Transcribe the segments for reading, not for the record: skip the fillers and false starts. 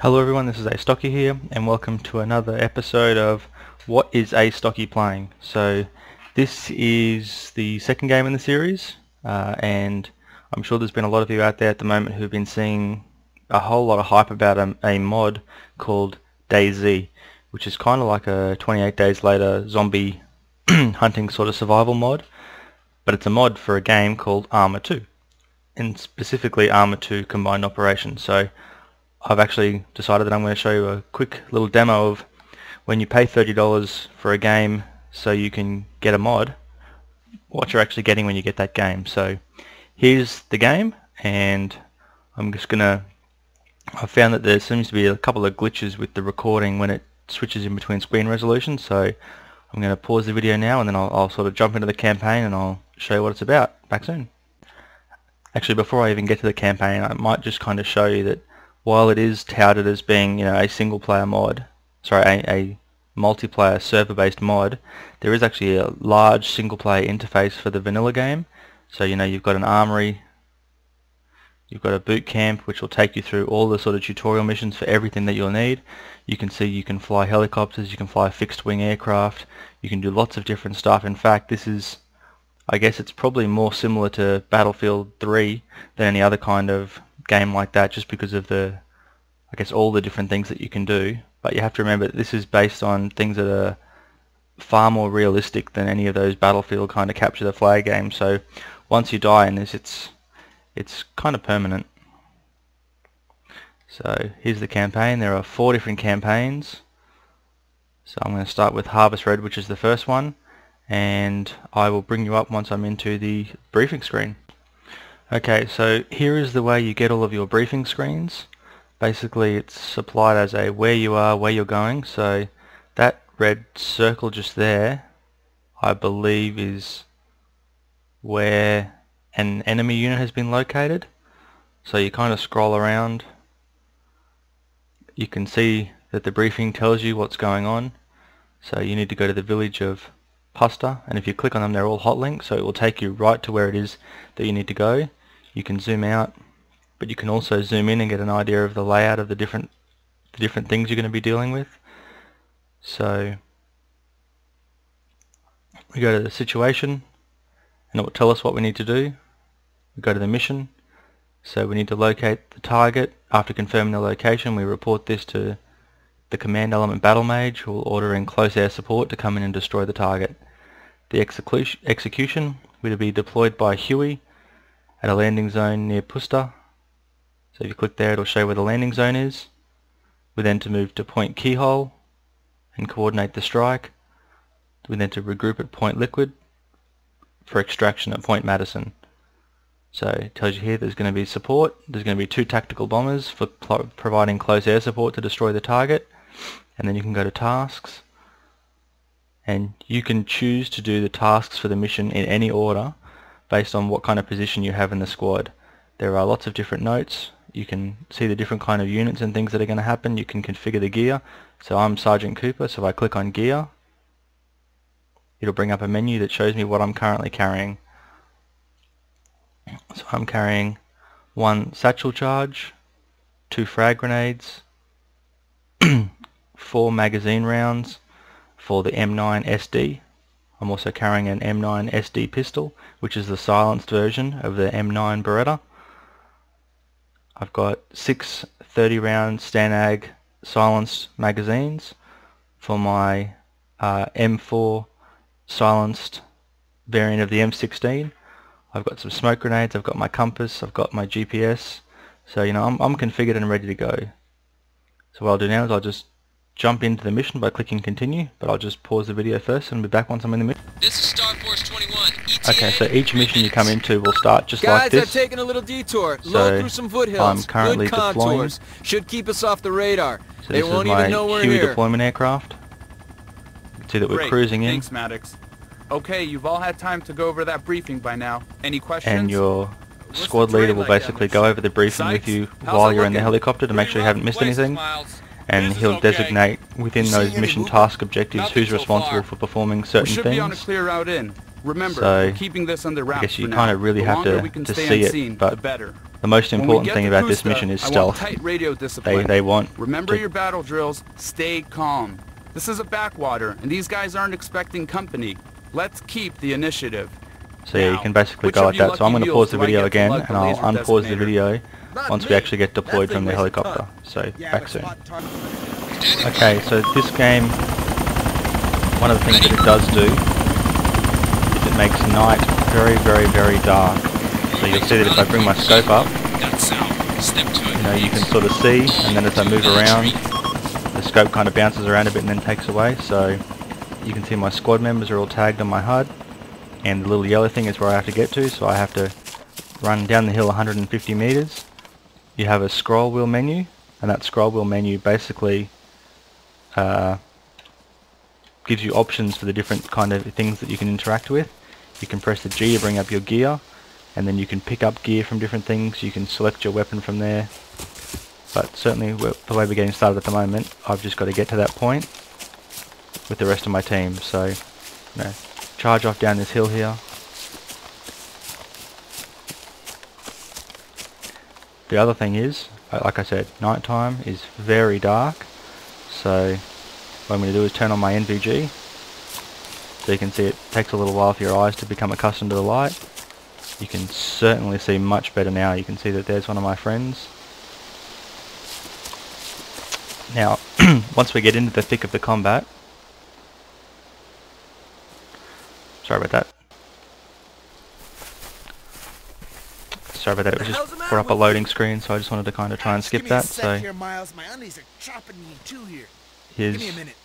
Hello everyone, this is Astocky here, and welcome to another episode of What is Astocky Playing? So this is the second game in the series, and I'm sure there's been a lot of you out there at the moment who've been seeing a whole lot of hype about a mod called DayZ, which is kind of like a 28 Days Later zombie hunting sort of survival mod, but it's a mod for a game called ARMA 2, and specifically ARMA 2 Combined Operations. So I've actually decided that I'm going to show you a quick little demo of when you pay $30 for a game so you can get a mod, what you're actually getting when you get that game. So here's the game, and I'm just gonna, I found that there seems to be a couple of glitches with the recording when it switches in between screen resolutions, so I'm going to pause the video now and then I'll sort of jump into the campaign and I'll show you what it's about. Back soon. Actually, before I even get to the campaign, I might just kind of show you that while it is touted as being, you know, a single player mod, a multiplayer server-based mod, there is actually a large single player interface for the vanilla game. So, you know, you've got an armory, you've got a boot camp which will take you through all the sort of tutorial missions for everything that you'll need. You can see you can fly helicopters, you can fly fixed wing aircraft, you can do lots of different stuff. In fact, this is, I guess it's probably more similar to Battlefield 3 than any other kind of game like that, just because of the, I guess, all the different things that you can do. But you have to remember that this is based on things that are far more realistic than any of those Battlefield kind of capture the flag games. So once you die in this, it's kind of permanent. So here's the campaign. There are 4 different campaigns. So I'm going to start with Harvest Red, which is the first one, and I will bring you up once I'm into the briefing screen. Okay, so here is the way you get all of your briefing screens. Basically, it's supplied as a where you are, where you're going. So that red circle just there, I believe, is where an enemy unit has been located. So you kind of scroll around. You can see that the briefing tells you what's going on. So you need to go to the village of Puster, and if you click on them, they're all hot links, so it will take you right to where it is that you need to go. You can zoom out, but you can also zoom in and get an idea of the layout of the different things you're going to be dealing with. So we go to the situation, and it will tell us what we need to do. We go to the mission, so we need to locate the target. After confirming the location, we report this to the command element battle mage, who will order in close air support to come in and destroy the target. The execution will be deployed by Huey at a landing zone near Puster. So if you click there, it'll show where the landing zone is. We're then to move to Point Keyhole and coordinate the strike. We're then to regroup at Point Liquid for extraction at Point Madison. So it tells you here there's going to be support. There's going to be 2 tactical bombers for providing close air support to destroy the target. And then you can go to tasks, and you can choose to do the tasks for the mission in any order based on what kind of position you have in the squad. There are lots of different notes. You can see the different kind of units and things that are going to happen. You can configure the gear. So I'm Sergeant Cooper, so if I click on gear, it'll bring up a menu that shows me what I'm currently carrying. So I'm carrying 1 satchel charge, 2 frag grenades, 4 magazine rounds for the M9 SD. I'm also carrying an M9 SD pistol, which is the silenced version of the M9 Beretta. I've got 6 30-round Stanag silenced magazines for my M4 silenced variant of the M16. I've got some smoke grenades, I've got my compass, I've got my GPS. So, you know, I'm configured and ready to go. So what I'll do now is I'll just jump into the mission by clicking continue, but I'll just pause the video first and be back once I'm in the mission. This is Star Force 21. Okay, so each mission you come into will start just like this. Guys, I've taken a little detour. So Low through some foothills. I'm currently Good contours. deploying. Should keep us off the radar. So They this won't is my even know we're Huey here. deployment aircraft. You can see that we're Great. cruising in. Thanks, Maddox. Okay, you've all had time to go over that briefing by now. Any questions? And your What's squad the terrain leader will like basically down go there? over the briefing with Sykes? you How's while it you're in the looking? helicopter to make sure you haven't missed anything. And he'll designate within those mission task objectives who's responsible for performing We certain should be on a things. clear route in. Remember, So, we're keeping this under I wraps guess you for kind now. of really The have longer to, we can to stay see unseen, it, but the better. the most When we important get thing to about this Kusta, mission is I want stealth. tight radio discipline. They want Remember to, your battle drills. Stay calm. This is a backwater, and these guys aren't expecting company. Let's keep the initiative. so yeah, you Now, can basically which go of like you that. So I'm lucky going to mules pause the do I video get to again, lug the and I'll laser unpause the designator? video Not once we me. actually get That deployed thing from the weighs a helicopter. ton. So Yeah, back but soon. spot target. Okay, so this game, one of the things that it does do is it makes night very, very, very dark. So you'll see that if I bring my scope up, you know, you can sort of see, and then as I move around, the scope kind of bounces around a bit and then takes away. So you can see my squad members are all tagged on my HUD, and the little yellow thing is where I have to get to, so I have to run down the hill 150 meters. You have a scroll wheel menu, and that scroll wheel menu basically gives you options for the different kind of things that you can interact with. You can press the G to bring up your gear, and then you can pick up gear from different things. You can select your weapon from there. But certainly the way we're getting started at the moment, I've just got to get to that point with the rest of my team. So, you know, charge off down this hill here. The other thing is, like I said, nighttime is very dark. So what I'm going to do is turn on my NVG. So you can see it takes a little while for your eyes to become accustomed to the light. You can certainly see much better now. You can see that there's one of my friends. Now, once we get into the thick of the combat, sorry about that. Sorry about that, it was just brought up a loading screen, so I just wanted to kind of try and skip that. So here, Miles. My undies are chopping me too here. here's Give me a minute.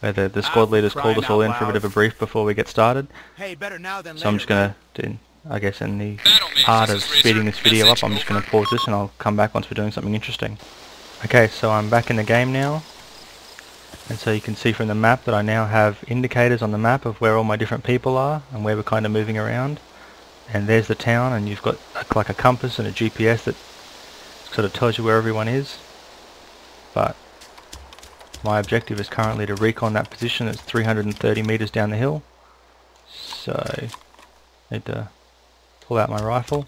where the squad leaders called us all in for a bit of a brief before we get started. Hey, better now than later. So I'm just going to, I guess in the art of speeding this video up, I'm just going to pause this and I'll come back once we're doing something interesting. Okay, so I'm back in the game now, and so you can see from the map that I now have indicators on the map of where all my different people are and where we're kind of moving around. And there's the town, and you've got like a compass and a GPS that sort of tells you where everyone is. But my objective is currently to recon that position. It's 330 meters down the hill. So I need to pull out my rifle.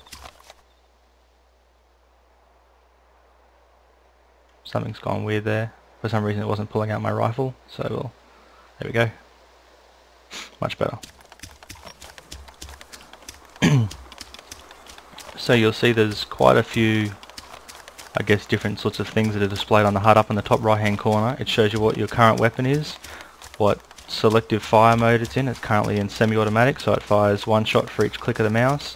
Something's gone weird there. For some reason it wasn't pulling out my rifle, so well, there we go. Much better. So you'll see there's quite a few, I guess, different sorts of things that are displayed on the HUD up in the top right hand corner. It shows you what your current weapon is, what selective fire mode it's in. It's currently in semi-automatic, so it fires one shot for each click of the mouse.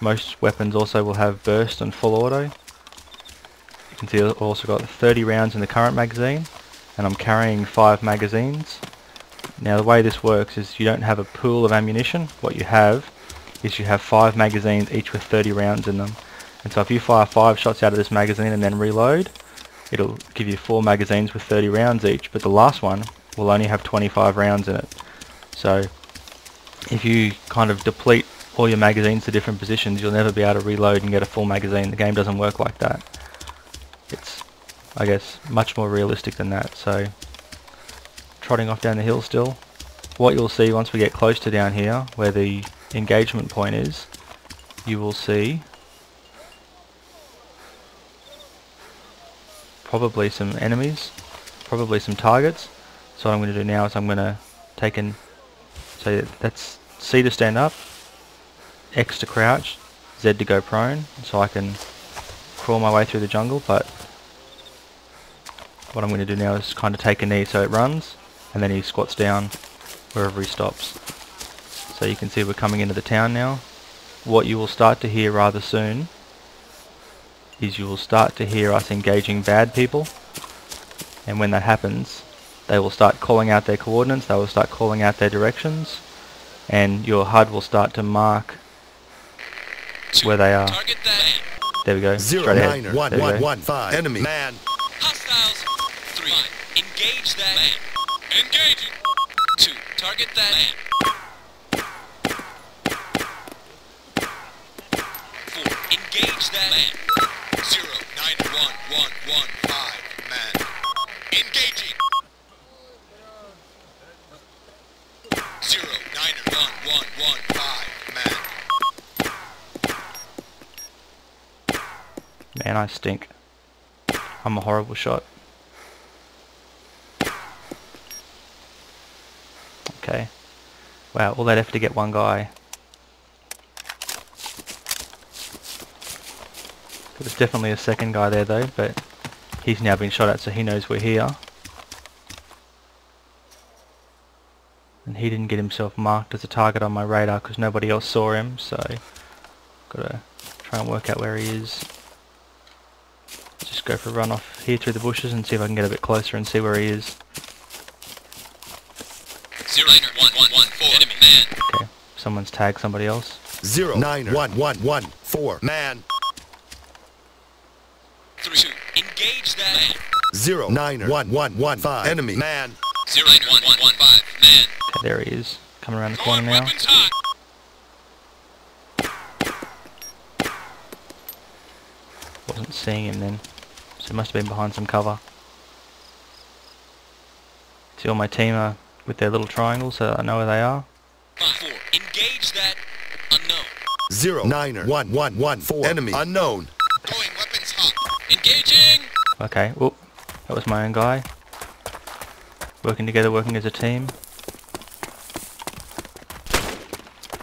Most weapons also will have burst and full auto. You can see I've also got 30 rounds in the current magazine, and I'm carrying 5 magazines. Now the way this works is you don't have a pool of ammunition. What you have is you have 5 magazines, each with 30 rounds in them. And so if you fire 5 shots out of this magazine and then reload, it'll give you 4 magazines with 30 rounds each, but the last one will only have 25 rounds in it. So if you kind of deplete all your magazines to different positions, you'll never be able to reload and get a full magazine. The game doesn't work like that. It's, I guess, much more realistic than that. So trotting off down the hill still. What you'll see once we get close to down here, where the engagement point is, you will see probably some enemies, probably some targets. So what I'm going to do now is I'm going to take in, so that's C to stand up, X to crouch, Z to go prone, so I can crawl my way through the jungle. But what I'm going to do now is kind of take a knee, so it runs and then he squats down wherever he stops. So you can see we're coming into the town now. What you will start to hear rather soon is you will start to hear us engaging bad people, and when that happens they will start calling out their coordinates, they will start calling out their directions, and your HUD will start to mark where they are. There we go. Straight ahead. 09115 enemy man. Hostiles. 3. Engage that man. Engaging. 2. Target that man. 4. Engage that man. 09115 man. Engaging. 09115 I stink. I'm a horrible shot. Okay. Wow, all that effort to get one guy. There's definitely a second guy there though, but he's now been shot at, so he knows we're here. And he didn't get himself marked as a target on my radar because nobody else saw him, so gotta try and work out where he is. Just go for a run off here through the bushes and see if I can get a bit closer and see where he is. 09114 enemy man. Okay, someone's tagged somebody else. 09114 man. 32. Engage that man. 09115 enemy man. 09115 man. Okay, there he is. Coming around the corner Going now. weapons hot. Wasn't seeing him then, so he must have been behind some cover. See all my team are with their little triangles, so I know where they are. 4. Engage that unknown. 09114 enemy unknown. Going weapons hot. Engaging. Okay, oh, that was my own guy. Working together, working as a team.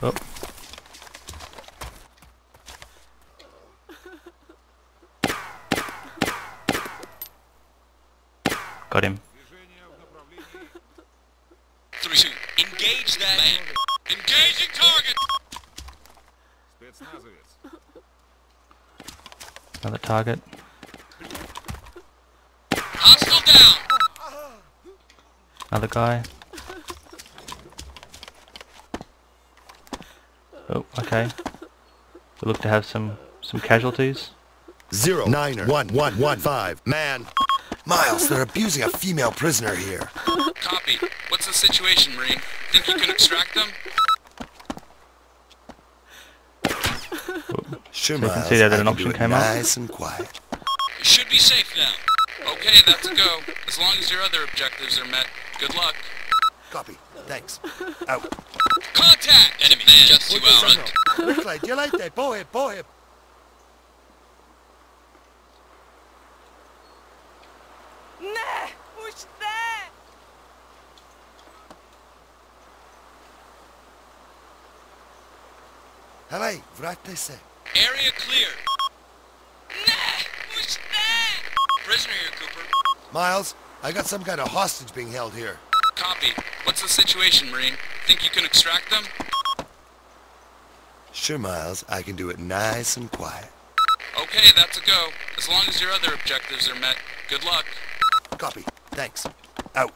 Oh. Got him. 32. Engage that man. Engaging target. Another target. Hostile down. Another guy. Oh, okay. We look to have some casualties. 09115 man. Miles, they're abusing a female prisoner here. Copy. What's the situation, Marine? Think you can extract them? Sure, So you can Miles, see that I an can option do it came up. nice and quiet. You should be safe now. Okay, that's a go. As long as your other objectives are met. Good luck. Copy. Thanks. Out. Contact. Enemy man just to our front. Ricklight, you like that? Boy, boy. Ne, už jde! Hele, vraťte se. Area clear. Ne, už jde! Prisoner here, Cooper. Miles, I got some kind of hostage being held here. Copy. What's the situation, Marine? Think you can extract them? Sure, Miles, I can do it nice and quiet. Okay, that's a go. As long as your other objectives are met. Good luck. Copy. Thanks. Out.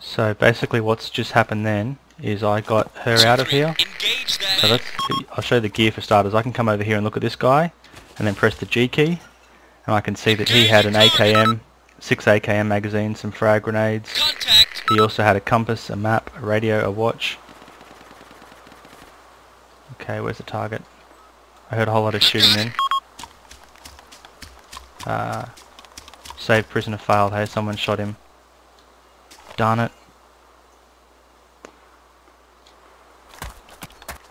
So basically what's just happened then is I got her out of here. Engage that So man. I'll show you the gear for starters. I can come over here and look at this guy and then press the G key and I can see that he had an AKM, 6 AKM magazines, some frag grenades. Contact. He also had a compass, a map, a radio, a watch. Okay, where's the target? I heard a whole lot of shooting then. Save prisoner failed. Hey, someone shot him. Darn it.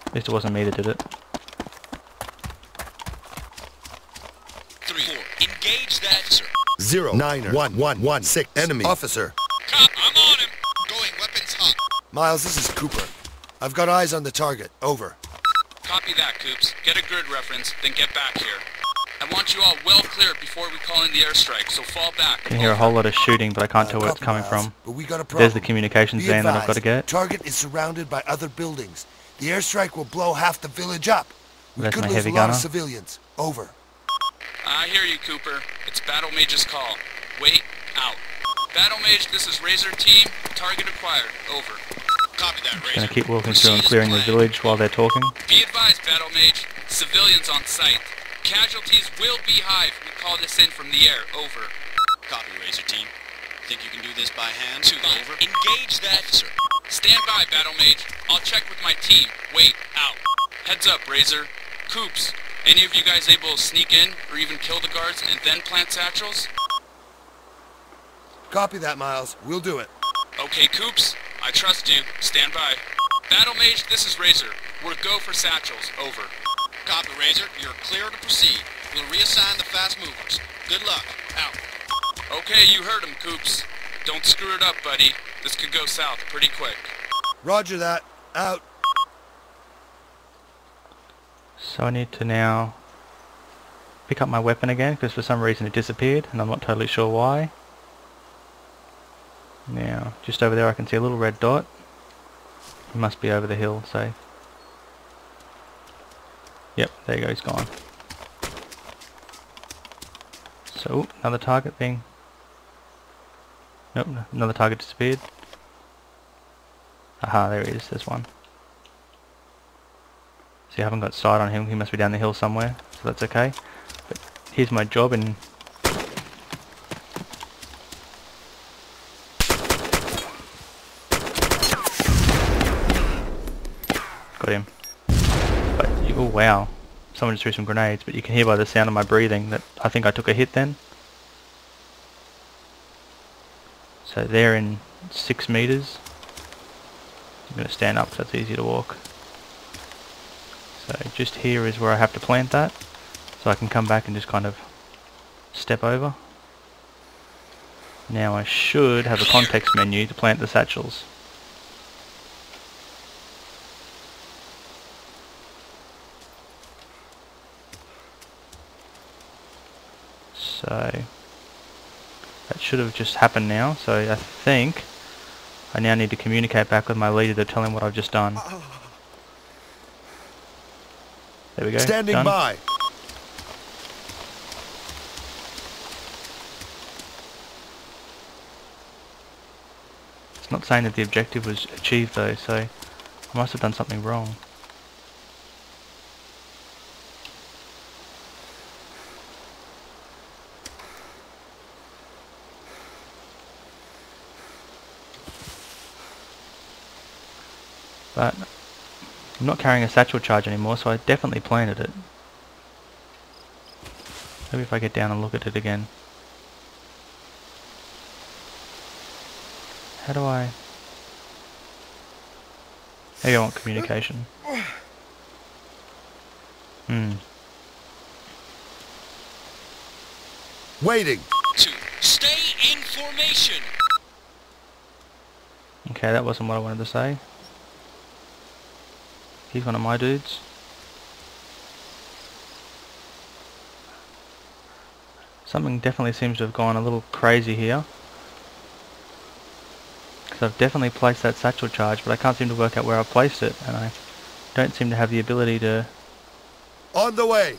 At least it wasn't me that did it. 3. 4. Engage that officer. 09116 enemy officer. Cop, I'm on him. Going weapons hot. Miles, this is Cooper. I've got eyes on the target. Over. Copy that, Coops. Get a grid reference, then get back here. I want you all well clear before we call in the airstrike, so fall back. I can hear a whole lot of shooting, but I can't tell where it's Copy, coming Miles, from. But we got a problem. There's the communications Be van that I've got to advised, get. Target is surrounded by other buildings. The airstrike will blow half the village up. We That's could my lose heavy a lot gunner. of civilians. Over. I hear you, Cooper. It's Battle Mage's call. Wait, out. Battle Mage, this is Razor Team. Target acquired. Over. Copy that, Just gonna Razor. keep walking through and Proceed as clearing the planned. village while they're talking. Be advised, Battle Mage. Civilians on site. Casualties will be high if we call this in from the air. Over. Copy, Razor Team. Think you can do this by hand? 2. Over. Engage that officer. Stand by, Battle Mage. I'll check with my team. Wait, out. Heads up, Razor. Coops, any of you guys able to sneak in or even kill the guards and then plant satchels? Copy that, Miles. We'll do it. Okay, Coops, I trust you. Stand by. Battle Mage, this is Razor. We're go for satchels. Over. Copy, Razor. You're clear to proceed. We'll reassign the fast movers. Good luck. Out. Okay, you heard him, Coops. Don't screw it up, buddy. This could go south pretty quick. Roger that. Out. So I need to now pick up my weapon again, because for some reason it disappeared and I'm not totally sure why. Now, just over there I can see a little red dot. It must be over the hill, so... Yep, there you go, he's gone. So, another target being... Nope, another target disappeared. Aha, there he is, there's one. See, I haven't got sight on him, he must be down the hill somewhere, so that's okay. But here's my job in... Got him. But, oh wow, someone just threw some grenades, but you can hear by the sound of my breathing that I think I took a hit then. So they're in 6 meters. I'm going to stand up so it's easier to walk. So just here is where I have to plant that, so I can come back and just kind of step over. Now I should have a context menu to plant the satchels. So that should have just happened now, so I think I now need to communicate back with my leader to tell him what I've just done. There we go. Standing done. by. It's not saying that the objective was achieved though, so I must have done something wrong. But I'm not carrying a satchel charge anymore, so I definitely planted it. Maybe if I get down and look at it again. How do I... Maybe I want communication. Waiting. 2. Stay in formation. Okay, that wasn't what I wanted to say. He's one of my dudes. Something definitely seems to have gone a little crazy here. Because I've definitely placed that satchel charge, but I can't seem to work out where I've placed it, and I don't seem to have the ability to... On the way.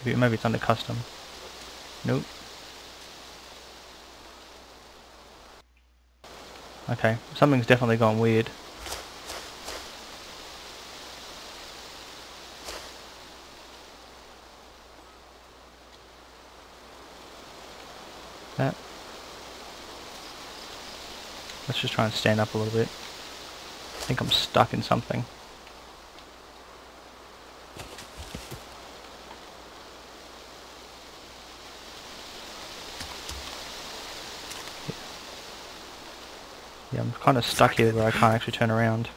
Maybe it's under custom. Nope. Okay, something's definitely gone weird. That. Let's just try and stand up a little bit. I think I'm stuck in something. Yeah, I'm kind of stuck here where I can't actually turn around.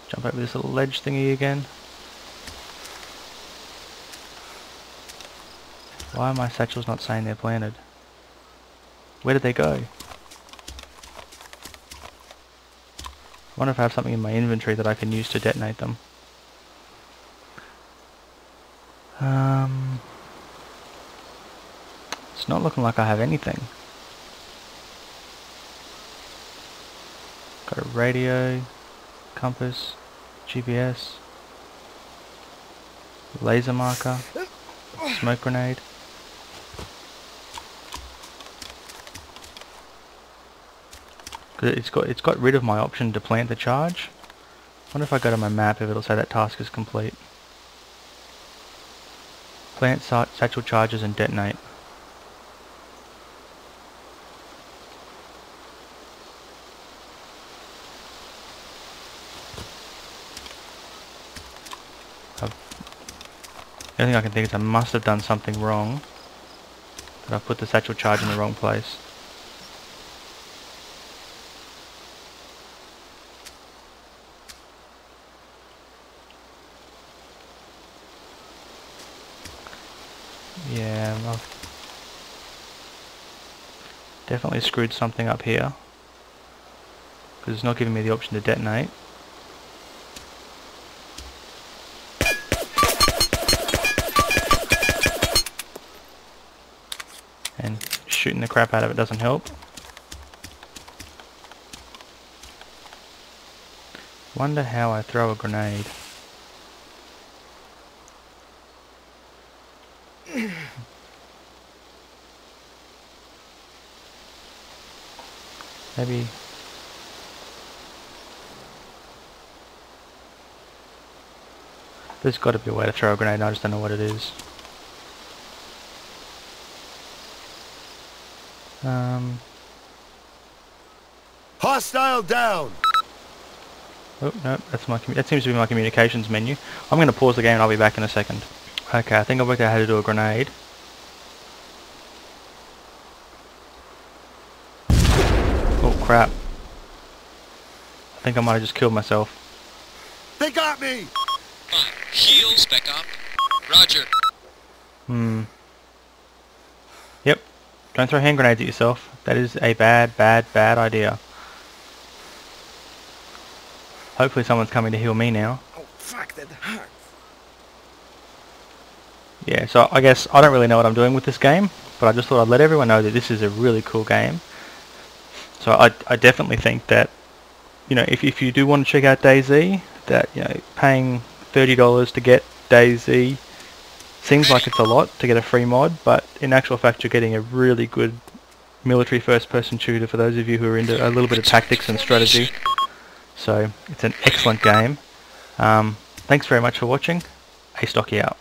Jump over this little ledge thingy again. Why are my satchels not saying they're planted? Where did they go? I wonder if I have something in my inventory that I can use to detonate them. It's not looking like I have anything. Got a radio, compass, GPS, laser marker, smoke grenade. Cause it's got rid of my option to plant the charge. I wonder if I go to my map if it'll say that task is complete. Plant satchel charges and detonate. The only thing I can think is I must have done something wrong. That I've put the satchel charge in the wrong place. Yeah, I've definitely screwed something up here, because it's not giving me the option to detonate. And shooting the crap out of it doesn't help. Wonder how I throw a grenade. Maybe there's got to be a way to throw a grenade, and I just don't know what it is. Hostile down! Oh no, that's that seems to be my communications menu. I'm going to pause the game and I'll be back in a second. Okay, I think I worked out how to do a grenade. Oh crap. I think I might have just killed myself. They got me! Fine. Heal, spec up. Roger. Yep. Don't throw hand grenades at yourself. That is a bad idea. Hopefully someone's coming to heal me now. Oh, fuck, that hurts. Yeah, so I guess I don't really know what I'm doing with this game, but I just thought I'd let everyone know that this is a really cool game. So I definitely think that, you know, if you do want to check out DayZ, that, you know, paying $30 to get DayZ seems like it's a lot to get a free mod, but in actual fact you're getting a really good military first-person shooter for those of you who are into a little bit of tactics and strategy. So it's an excellent game. Thanks very much for watching. Astocky out.